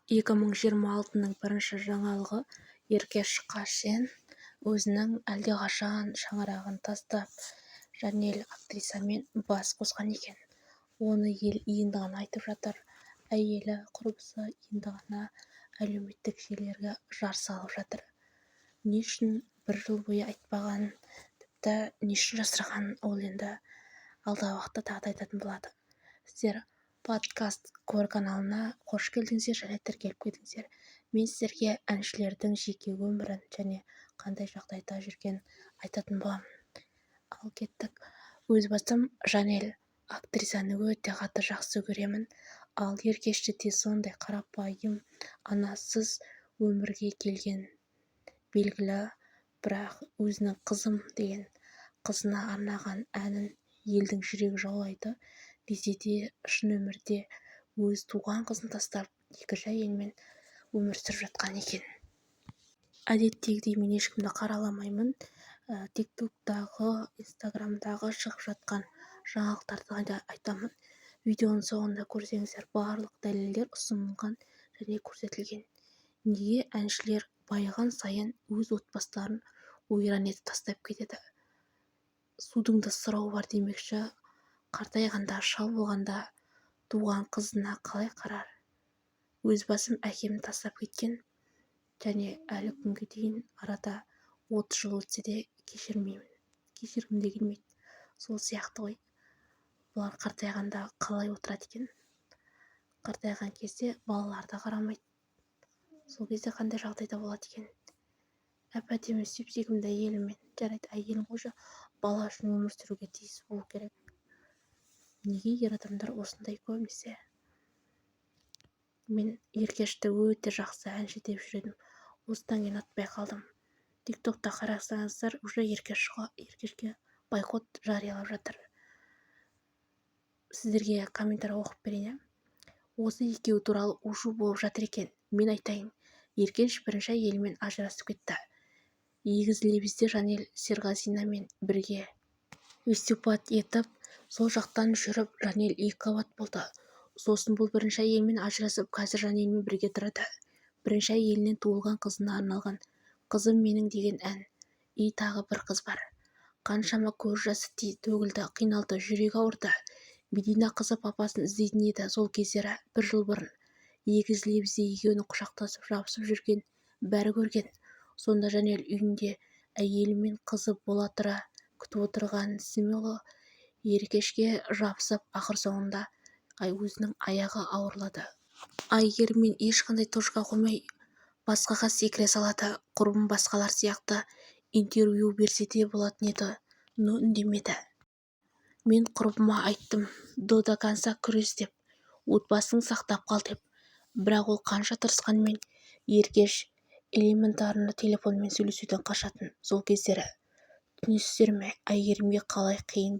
2026-ның бірінші жаңалығы Еркеш Қашен өзінің әлдеқашан шаңырағын тастап, Жанель актрисамен бас қосқан екен. Оны ел енді ғана айтып жатыр. Әйелі, құрбысы енді ғана әлеуметтік желілерге жар салып жатыр. Не үшін бір жыл бойы айтпаған, тіпті не үшін жасырған, ол енді алдағы уақытта тағы да айтатын болады. Сіздер подкаст кор каналына қош келдіңіздер және тіркеліп келдіңіздер. Мен сіздерге әншілердің жеке өмірін және қандай жағдайда жүрген айтатын боламын. Ал кеттік. Өз басым Жанель актрисаны өте қатты жақсы көремін. Ал Еркешті де сондай қарапайым, анасыз өмірге келген белгілі, бірақ өзінің қызым деген қызына арнаған әнін елдің жүрегі жаулайды. Десе де шын өмірде өз туған қызын тастап екінші әйелмен өмір сүріп жатқан екен. Әдеттегідей мен ешкімді қараламаймын. Тиктоктағы, инстаграмдағы шығып жатқан жаңалықтарды да айтамын. Видеоның соңында көрсеңіздер, барлық дәлелдер ұсынылған және көрсетілген. Неге әншілер байыған сайын өз отбасыларын ойран етіп тастап кетеді? Судың да сұрауы бар демекші. Қартайғанда, шал болғанда туған қызына қалай қарар? Өз басым әкемді тастап кеткен және әлі күнге дейін арада 30 жыл өтсе де кешірмеймін. Кешіргім де келмейді. Сол сияқты ғой. Бұлар қартайғанда қалай отырады екен? Қартайған кезде балалар да қарамайды. Сол кезде қандай жағдайда болады екен? Әп-әдемі сүйіп-сүйкімді әйелімен, жарайды, әйелім ғой, бала үшін өмір сүруге тиіс болу керек. Неге ер адамдар осындай көбінесе? Мен Еркешті өте жақсы әнші деп жүредім. Осыдан кейін ұнатпай қалдым. Тиктокта қарасаңыздар, уже Еркешке бойкот жариялап жатыр. Сіздерге комментарий оқып берейін. Осы екеуі туралы ушу болып жатыр екен. Мен айтайын, Еркеш бірінші әйелімен ажырасып кетті. Егіз лебізде Жанель Серғазинамен бірге выступать етіп, сол жақтан жүріп, Жанель 2 қабат болды. Сосын бұл бірінші әйелмен ажырасып, қазір Жанельмен бірге тұрады. Бірінші әйелінен туылған қызына арналған «Қызым менің» деген ән. И тағы бір қыз бар. Қаншама көз жасы төгілді, қиналды, жүрегі ауырды. Медина қызы папасын іздейтін еді сол кездері, 1 жыл бұрын. Егіз лебізде екеуінің құшақтасып жабысып жүрген бәрі көрген. Сонда Жанель үйінде әйелімен қызы бола тұра күтіп отырған Симеоло Еркешке жабысып, ақыр соңында өзінің аяғы ауырлады. Әйгеріммен ешқандай тожға қоймай басқаға секіре салады. Құрбым басқалар сияқты интервью берсе де болатын еді, но үндемеді. Мен құрбыма айттым, до конца күрес деп, отбасын сақтап қал деп. Бірақ ол қанша тырысқанмен Еркеш элементарно телефонмен сөйлесуден қашатын. Сол кездері түсінесіздер ме, Әйгерімге қалай қиын